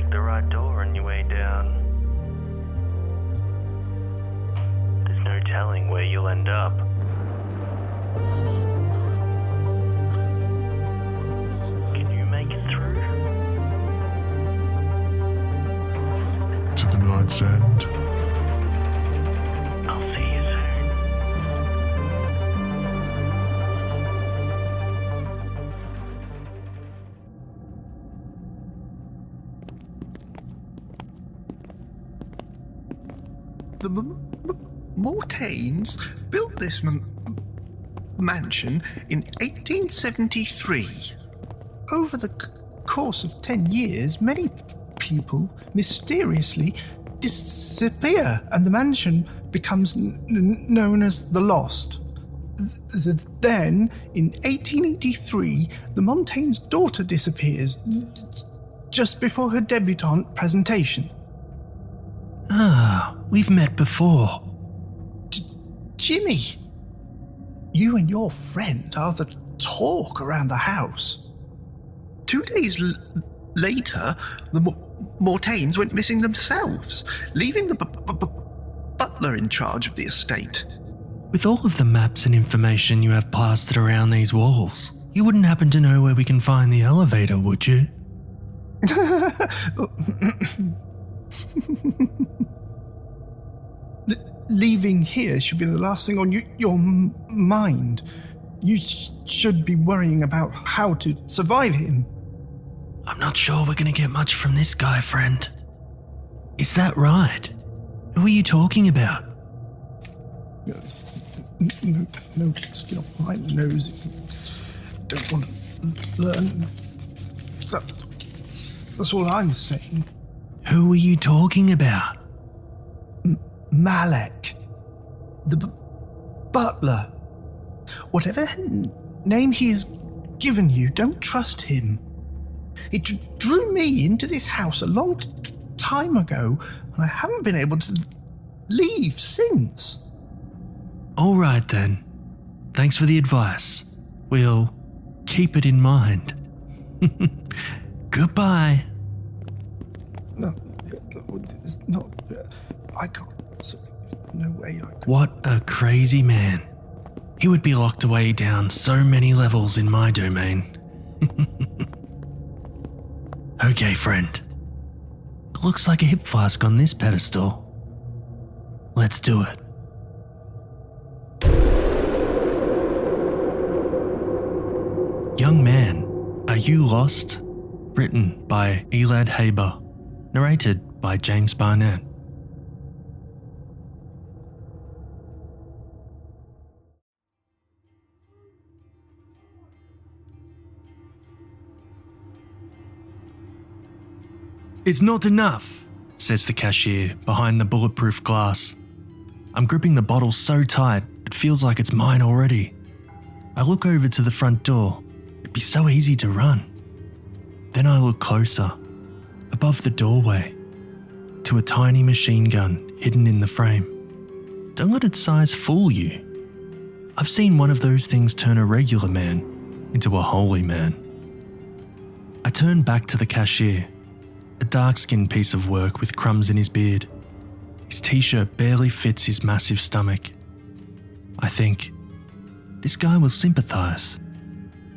unlock the right door on your way down. There's no telling where you'll end up. Can you make it through? To the night's end. I'll see you soon. The Mortaines built this mansion in 1873. Over the course of 10 years, many people mysteriously disappear, and the mansion becomes known as the Lost. Then, in 1883, the Mortaine's daughter disappears just before her debutante presentation. Ah, we've met before. Jimmy, you and your friend are the talk around the house. 2 days later, the Mortaines went missing themselves, leaving the butler in charge of the estate. With all of the maps and information you have plastered around these walls, you wouldn't happen to know where we can find the elevator, would you? Leaving here should be the last thing on your mind. You should be worrying about how to survive him. I'm not sure we're going to get much from this guy, friend. Is that right? Who are you talking about? No skin off my nose. Don't want to learn. That's all I'm saying. Who are you talking about? Malek. The butler. Whatever name he has given you, don't trust him. He drew me into this house a long time ago, and I haven't been able to leave since. All right then. Thanks for the advice. We'll keep it in mind. Goodbye. No, it's not. I can't. No way I could. What a crazy man. He would be locked away down so many levels in my domain. Okay, friend. It looks like a hip flask on this pedestal. Let's do it. Young Man, Are You Lost? Written by Elad Haber. Narrated by James Barnett. It's not enough, says the cashier behind the bulletproof glass. I'm gripping the bottle so tight, it feels like it's mine already. I look over to the front door. It'd be so easy to run. Then I look closer, above the doorway, to a tiny machine gun hidden in the frame. Don't let its size fool you. I've seen one of those things turn a regular man into a holy man. I turn back to the cashier. A dark-skinned piece of work with crumbs in his beard. His t-shirt barely fits his massive stomach. I think, this guy will sympathise.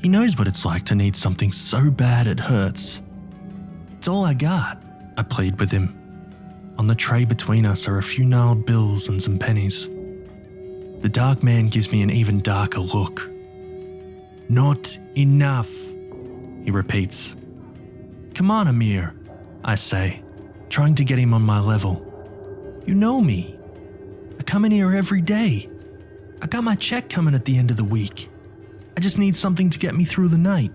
He knows what it's like to need something so bad it hurts. It's all I got, I plead with him. On the tray between us are a few gnarled bills and some pennies. The dark man gives me an even darker look. Not enough, he repeats. Come on, Amir, I say, trying to get him on my level. You know me. I come in here every day. I got my check coming at the end of the week. I just need something to get me through the night.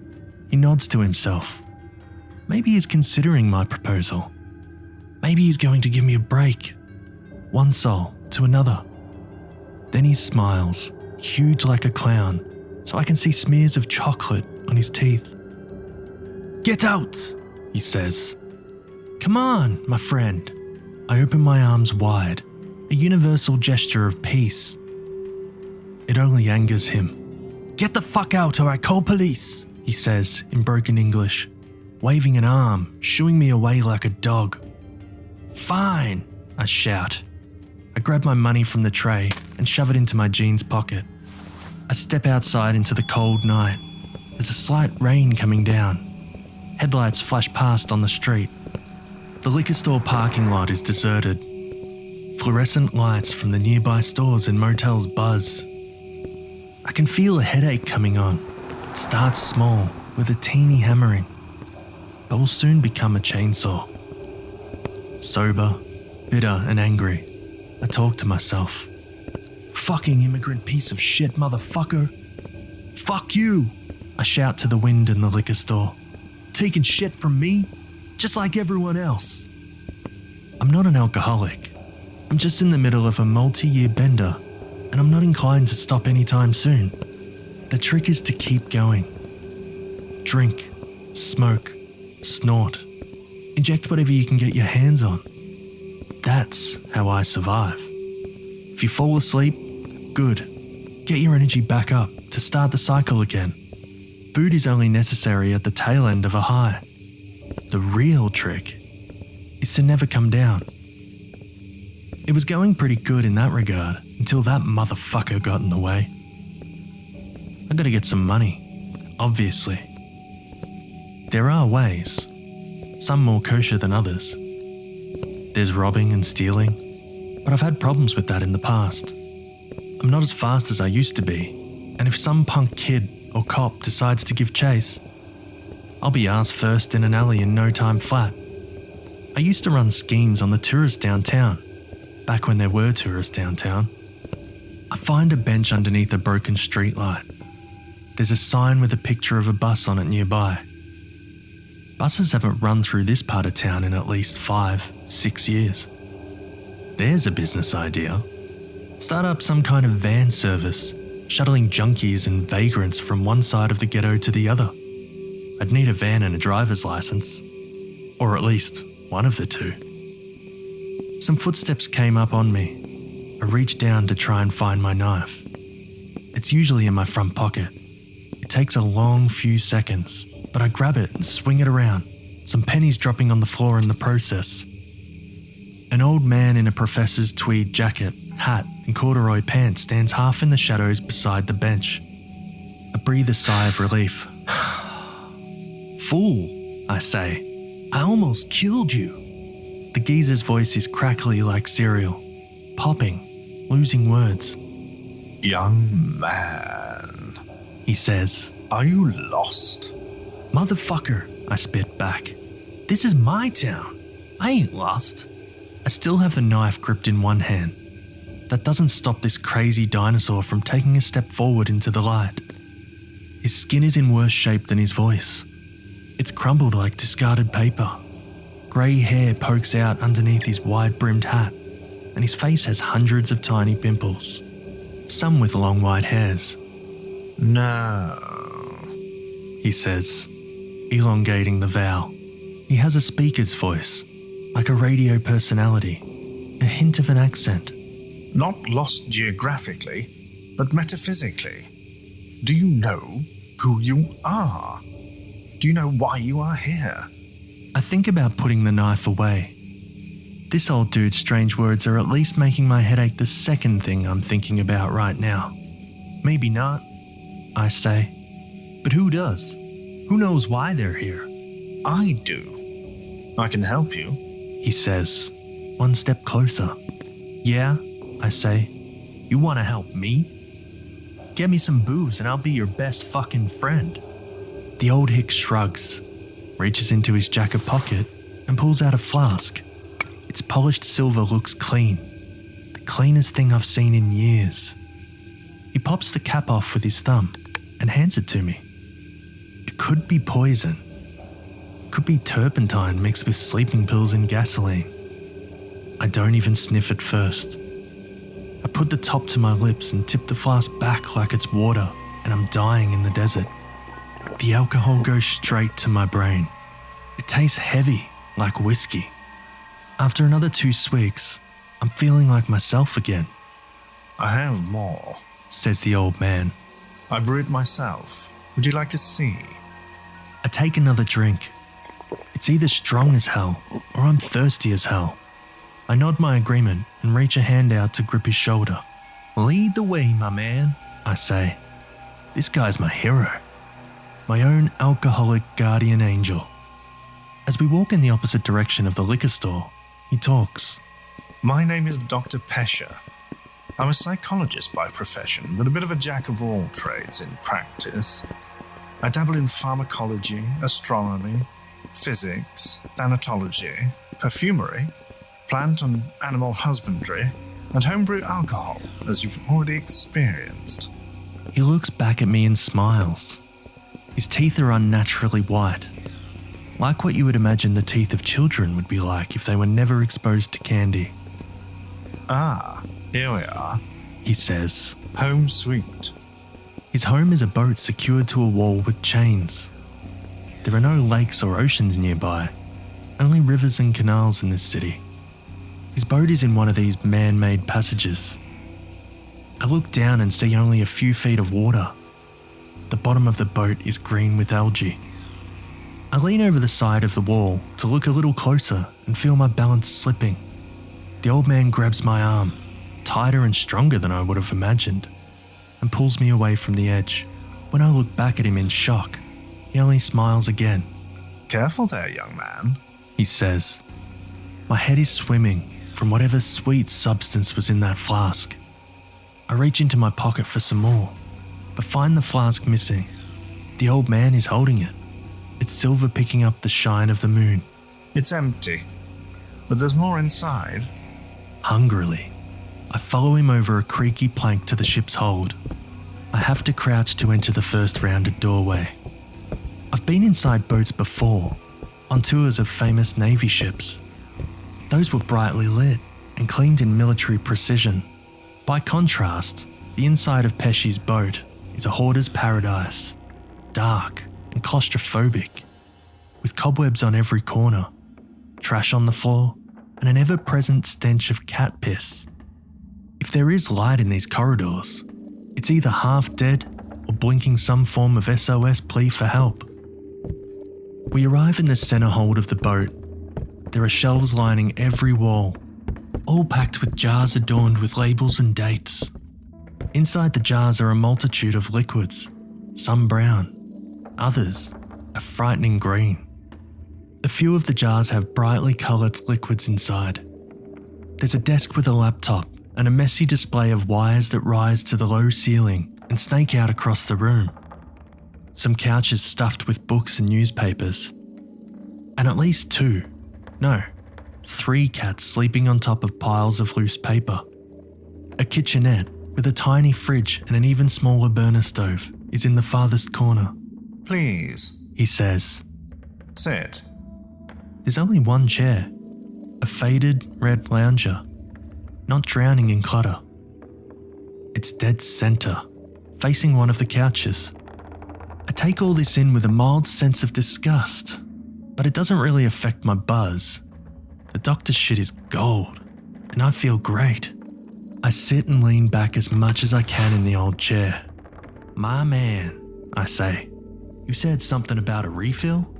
He nods to himself. Maybe he's considering my proposal. Maybe he's going to give me a break. One soul to another. Then he smiles, huge like a clown, so I can see smears of chocolate on his teeth. Get out, he says. Come on, my friend. I open my arms wide, a universal gesture of peace. It only angers him. Get the fuck out or I call police, he says in broken English. waving an arm, shooing me away like a dog. "Fine," I shout. I grab my money from the tray and shove it into my jeans pocket. I step outside into the cold night. There's a slight rain coming down. Headlights flash past on the street. The liquor store parking lot is deserted. Fluorescent lights from the nearby stores and motels buzz. I can feel a headache coming on. It starts small, with a teeny hammering, but will soon become a chainsaw. Sober, bitter and angry, I talk to myself. "Fucking immigrant piece of shit, motherfucker. Fuck you," I shout to the wind in the liquor store. "Taking shit from me? Just like everyone else." I'm not an alcoholic. I'm just in the middle of a multi-year bender, and I'm not inclined to stop anytime soon. The trick is to keep going. Drink, smoke, snort, inject whatever you can get your hands on. That's how I survive. If you fall asleep, good. Get your energy back up to start the cycle again. Food is only necessary at the tail end of a high. The real trick is to never come down. It was going pretty good in that regard until that motherfucker got in the way. I gotta get some money, obviously. There are ways, some more kosher than others. There's robbing and stealing, but I've had problems with that in the past. I'm not as fast as I used to be, and if some punk kid or cop decides to give chase, I'll be ass first in an alley in no time flat. I used to run schemes on the tourists downtown, back when there were tourists downtown. I find a bench underneath a broken streetlight. There's a sign with a picture of a bus on it nearby. Buses haven't run through this part of town in at least 5-6 years. There's a business idea. Start up some kind of van service, shuttling junkies and vagrants from one side of the ghetto to the other. I'd need a van and a driver's license, or at least one of the two. Some footsteps came up on me. I reached down to try and find my knife. It's usually in my front pocket. It takes a long few seconds, but I grab it and swing it around, some pennies dropping on the floor in the process. An old man in a professor's tweed jacket, hat and corduroy pants stands half in the shadows beside the bench. I breathe a sigh of relief. "Fool," I say. "I almost killed you." The geezer's voice is crackly like cereal, popping, losing words. "Young man," he says. "are you lost?" "Motherfucker," I spit back. "This is my town. I ain't lost." I still have the knife gripped in one hand. That doesn't stop this crazy dinosaur from taking a step forward into the light. His skin is in worse shape than his voice. It's crumbled like discarded paper. Grey hair pokes out underneath his wide-brimmed hat, and his face has hundreds of tiny pimples, some with long white hairs. "No," he says, elongating the vowel. He has a speaker's voice, like a radio personality, a hint of an accent. "Not lost geographically, but metaphysically. Do you know who you are? Do you know why you are here?" I think about putting the knife away. This old dude's strange words are at least making my head ache the second thing I'm thinking about right now. Maybe not, I say. But who does? Who knows why they're here? "I do. I can help you," he says, one step closer. "Yeah," I say. "You want to help me? Get me some booze and I'll be your best fucking friend." The old hick shrugs, reaches into his jacket pocket and pulls out a flask. Its polished silver looks clean, the cleanest thing I've seen in years. He pops the cap off with his thumb and hands it to me. It could be poison. Could be turpentine mixed with sleeping pills and gasoline. I don't even sniff it first. I put the top to my lips and tip the flask back like it's water and I'm dying in the desert. The alcohol goes straight to my brain. It tastes heavy, like whiskey. After another 2 swigs, I'm feeling like myself again. "I have more," says the old man. "I brew it myself. Would you like to see?" I take another drink. It's either strong as hell or I'm thirsty as hell. I nod my agreement and reach a hand out to grip his shoulder. Lead the way, my man, I say. This guy's my hero. My own alcoholic guardian angel. As we walk in the opposite direction of the liquor store, he talks. My name is Dr. Pesha. I'm a psychologist by profession, but a bit of a jack of all trades in practice. I dabble in pharmacology, astronomy, physics, thanatology, perfumery, plant and animal husbandry, and homebrew alcohol, as you've already experienced. He looks back at me and smiles. His teeth are unnaturally white, like what you would imagine the teeth of children would be like if they were never exposed to candy. Ah, here we are, He says. home sweet. His home is a boat secured to a wall with chains. There are no lakes or oceans nearby, only rivers and canals in this city. His boat is in one of these man-made passages. I look down and see only a few feet of water. The bottom of the boat is green with algae. I lean over the side of the wall to look a little closer and feel my balance slipping. The old man grabs my arm, tighter and stronger than I would have imagined, and pulls me away from the edge. When I look back at him in shock, he only smiles again. Careful there, young man. He says. My head is swimming from whatever sweet substance was in that flask. I reach into my pocket for some more, but find the flask missing. The old man is holding it. Its silver picking up the shine of the moon. It's empty, but there's more inside. Hungrily, I follow him over a creaky plank to the ship's hold. I have to crouch to enter the first rounded doorway. I've been inside boats before, on tours of famous Navy ships. Those were brightly lit and cleaned in military precision. By contrast, the inside of Pesci's boat is a hoarder's paradise, dark and claustrophobic, with cobwebs on every corner, trash on the floor, and an ever-present stench of cat piss. If there is light in these corridors, it's either half dead or blinking some form of SOS plea for help. We arrive in the centre hold of the boat. There are shelves lining every wall, all packed with jars adorned with labels and dates. Inside the jars are a multitude of liquids, some brown, others a frightening green. A few of the jars have brightly coloured liquids inside. There's a desk with a laptop and a messy display of wires that rise to the low ceiling and snake out across the room. Some couches stuffed with books and newspapers. And at least 3 cats sleeping on top of piles of loose paper. A kitchenette with a tiny fridge and an even smaller burner stove is in the farthest corner. Please, He says. sit. There's only one chair, a faded red lounger, not drowning in clutter. It's dead centre, facing one of the couches. I take all this in with a mild sense of disgust, but it doesn't really affect my buzz. The doctor's shit is gold, and I feel great. I sit and lean back as much as I can in the old chair. My man, I say. You said something about a refill?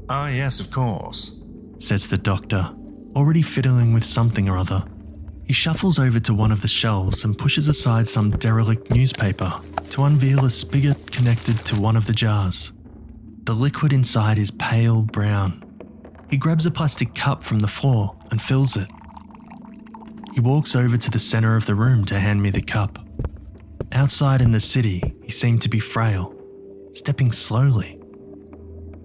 Ah, yes, of course. Says the doctor, already fiddling with something or other. He shuffles over to one of the shelves and pushes aside some derelict newspaper to unveil a spigot connected to one of the jars. The liquid inside is pale brown. He grabs a plastic cup from the floor and fills it. He walks over to the centre of the room to hand me the cup. Outside in the city, he seemed to be frail, stepping slowly.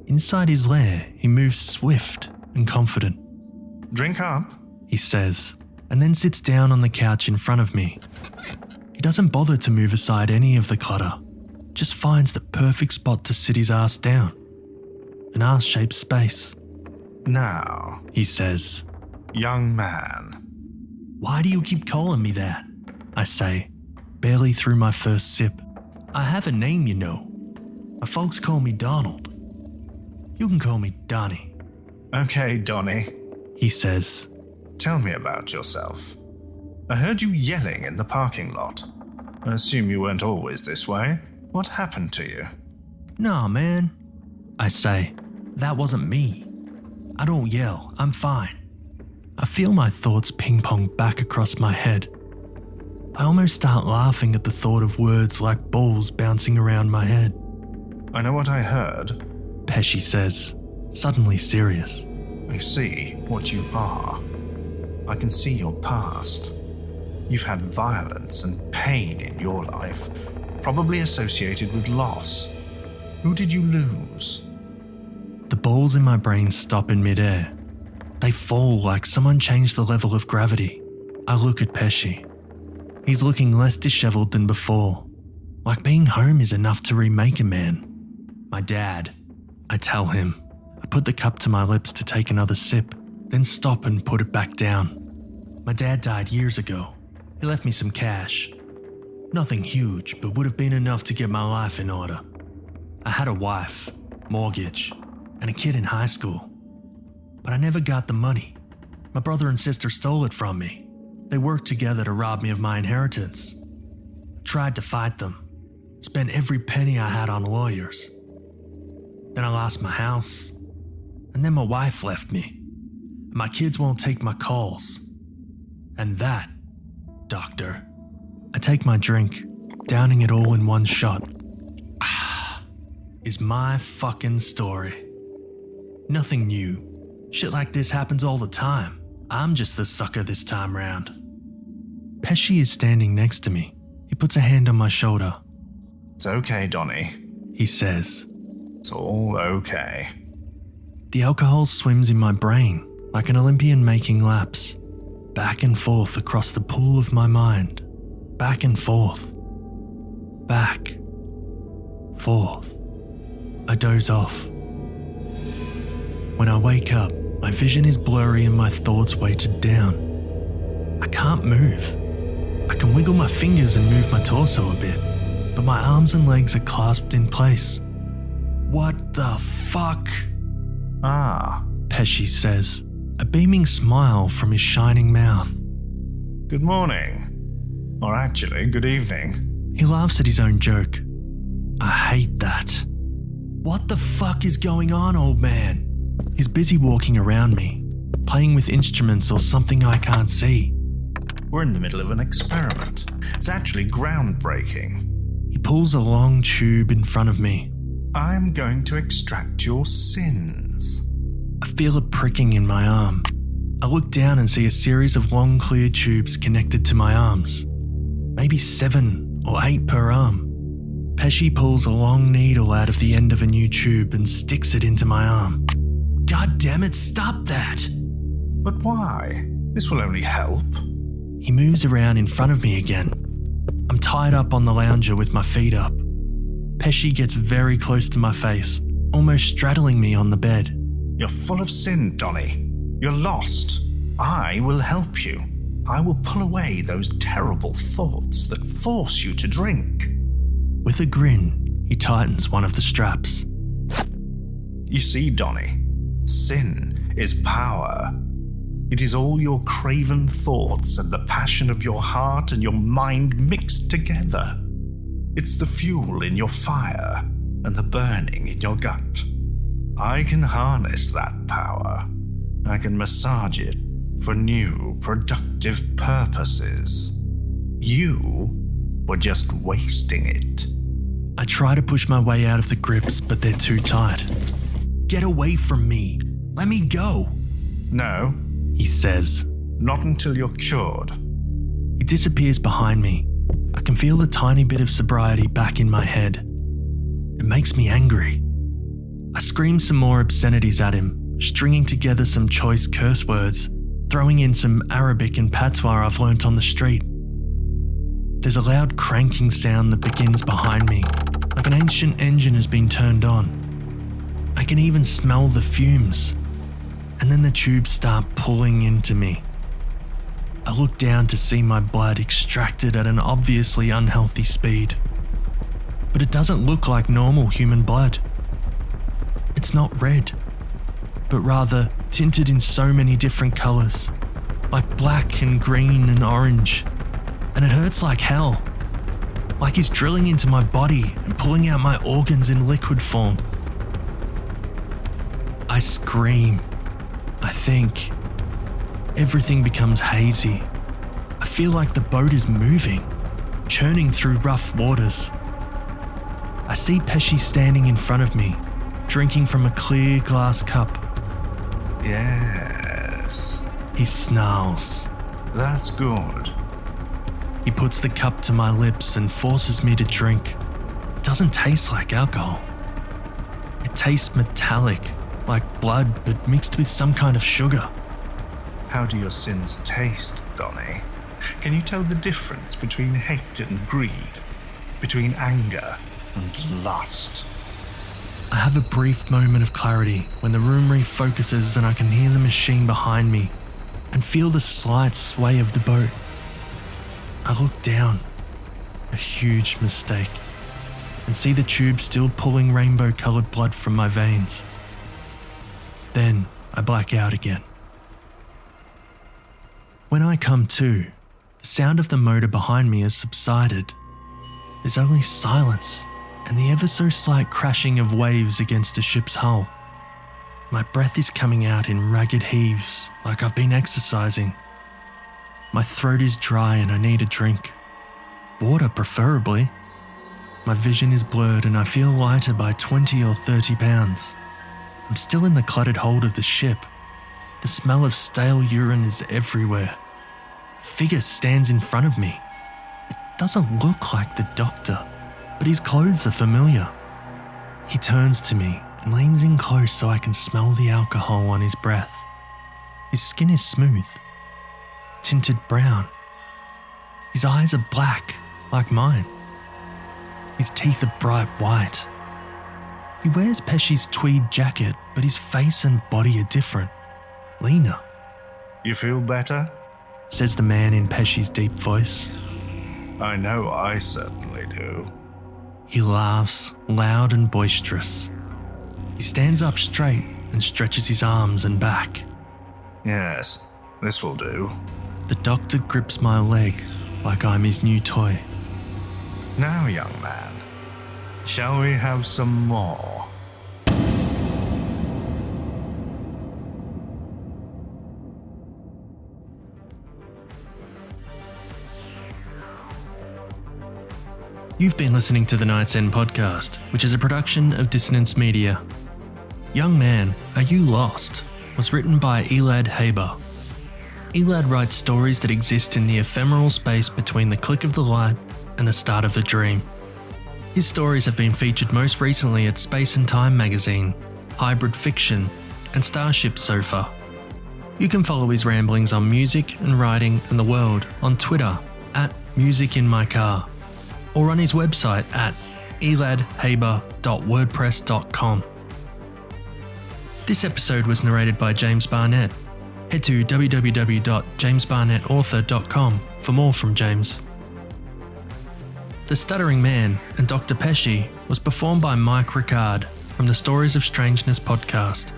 Inside his lair, he moves swift and confident. Drink up. He says, and then sits down on the couch in front of me. He doesn't bother to move aside any of the clutter, just finds the perfect spot to sit his ass down. An ass-shaped space. Now, He says. young man. Why do you keep calling me that? I say, barely through my first sip. I have a name, you know. My folks call me Donald. You can call me Donnie. Okay, Donnie. He says. Tell me about yourself. I heard you yelling in the parking lot. I assume you weren't always this way. What happened to you? Nah, man. I say, that wasn't me. I don't yell, I'm fine. I feel my thoughts ping-pong back across my head. I almost start laughing at the thought of words like balls bouncing around my head. I know what I heard. Pesci says, suddenly serious. I see what you are. I can see your past. You've had violence and pain in your life, probably associated with loss. Who did you lose? The balls in my brain stop in midair. They fall like someone changed the level of gravity. I look at Pesci. He's looking less disheveled than before. Like being home is enough to remake a man. My dad, I tell him. I put the cup to my lips to take another sip, then stop and put it back down. My dad died years ago. He left me some cash. Nothing huge, but would have been enough to get my life in order. I had a wife, mortgage, and a kid in high school. But I never got the money. My brother and sister stole it from me. They worked together to rob me of my inheritance. I tried to fight them, spent every penny I had on lawyers. Then I lost my house, and then my wife left me. And my kids won't take my calls. And that, doctor, I take my drink, downing it all in one shot, is my fucking story. Nothing new. Shit like this happens all the time. I'm just the sucker this time round. Pesci is standing next to me. He puts a hand on my shoulder. It's okay, Donnie. He says. It's all okay. The alcohol swims in my brain like an Olympian making laps. Back and forth across the pool of my mind. Back and forth. Back. Forth. I doze off. When I wake up, my vision is blurry and my thoughts weighted down. I can't move. I can wiggle my fingers and move my torso a bit, but my arms and legs are clasped in place. What the fuck? Pesci says, a beaming smile from his shining mouth. Good morning. Or actually, good evening. He laughs at his own joke. I hate that. What the fuck is going on, old man? He's busy walking around me, playing with instruments or something I can't see. We're in the middle of an experiment. It's actually groundbreaking. He pulls a long tube in front of me. I'm going to extract your sins. I feel a pricking in my arm. I look down and see a series of long clear tubes connected to my arms. Maybe 7 or 8 per arm. Pesci pulls a long needle out of the end of a new tube and sticks it into my arm. God damn it, stop that! But why? This will only help. He moves around in front of me again. I'm tied up on the lounger with my feet up. Pesci gets very close to my face, almost straddling me on the bed. You're full of sin, Donnie. You're lost. I will help you. I will pull away those terrible thoughts that force you to drink. With a grin, he tightens one of the straps. You see, Donnie, sin is power. It is all your craven thoughts and the passion of your heart and your mind mixed together. It's the fuel in your fire and the burning in your gut. I can harness that power. I can massage it for new, productive purposes. You were just wasting it. I try to push my way out of the grips, but they're too tight. Get away from me. Let me go. No, he says. Not until you're cured. He disappears behind me. I can feel the tiny bit of sobriety back in my head. It makes me angry. I scream some more obscenities at him, stringing together some choice curse words, throwing in some Arabic and patois I've learnt on the street. There's a loud cranking sound that begins behind me, like an ancient engine has been turned on. I can even smell the fumes, and then the tubes start pulling into me. I look down to see my blood extracted at an obviously unhealthy speed. But it doesn't look like normal human blood. It's not red, but rather tinted in so many different colours, like black and green and orange. And it hurts like hell, like he's drilling into my body and pulling out my organs in liquid form. I scream, I think. Everything becomes hazy. I feel like the boat is moving, churning through rough waters. I see Pesci standing in front of me, drinking from a clear glass cup. Yes. He snarls. That's good. He puts the cup to my lips and forces me to drink. It doesn't taste like alcohol. It tastes metallic, like blood, but mixed with some kind of sugar. How do your sins taste, Donnie? Can you tell the difference between hate and greed? Between anger and lust? I have a brief moment of clarity when the room refocuses and I can hear the machine behind me and feel the slight sway of the boat. I look down, a huge mistake, and see the tube still pulling rainbow-coloured blood from my veins. Then I black out again. When I come to, the sound of the motor behind me has subsided. There's only silence and the ever so slight crashing of waves against a ship's hull. My breath is coming out in ragged heaves like I've been exercising. My throat is dry and I need a drink. Water preferably. My vision is blurred and I feel lighter by 20 or 30 pounds. I'm still in the cluttered hold of the ship. The smell of stale urine is everywhere. A figure stands in front of me. It doesn't look like the doctor, but his clothes are familiar. He turns to me and leans in close so I can smell the alcohol on his breath. His skin is smooth, tinted brown. His eyes are black, like mine. His teeth are bright white. He wears Pesci's tweed jacket, but his face and body are different. Leaner. You feel better? Says the man in Pesci's deep voice. I know I certainly do. He laughs, loud and boisterous. He stands up straight and stretches his arms and back. Yes, this will do. The doctor grips my leg like I'm his new toy. Now, young man, shall we have some more? You've been listening to the Night's End podcast, which is a production of Dissonance Media. Young Man, Are You Lost? Was written by Elad Haber. Elad writes stories that exist in the ephemeral space between the click of the light and the start of the dream. His stories have been featured most recently at Space and Time magazine, Hybrid Fiction, and Starship Sofa. You can follow his ramblings on music and writing and the world on Twitter @musicinmycar, or on his website at eladhaber.wordpress.com. This episode was narrated by James Barnett. Head to www.jamesbarnettauthor.com for more from James. The Stuttering Man and Dr. Pesci was performed by Mike Ricard from the Stories of Strangeness podcast,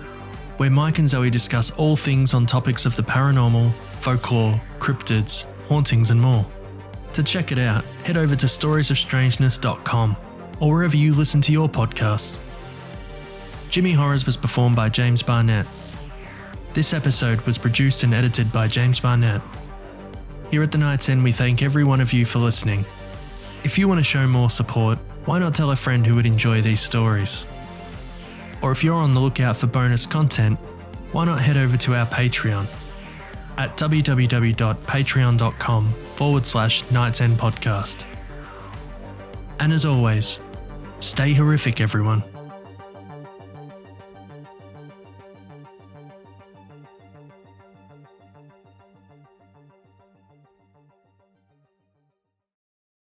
where Mike and Zoe discuss all things on topics of the paranormal, folklore, cryptids, hauntings and more. To check it out, head over to storiesofstrangeness.com or wherever you listen to your podcasts. Jimmy Horrors was performed by James Barnett. This episode was produced and edited by James Barnett. Here at the Night's End, we thank every one of you for listening. If you want to show more support, why not tell a friend who would enjoy these stories? Or if you're on the lookout for bonus content, why not head over to our Patreon at www.patreon.com/Night's End podcast. And as always, stay horrific, everyone.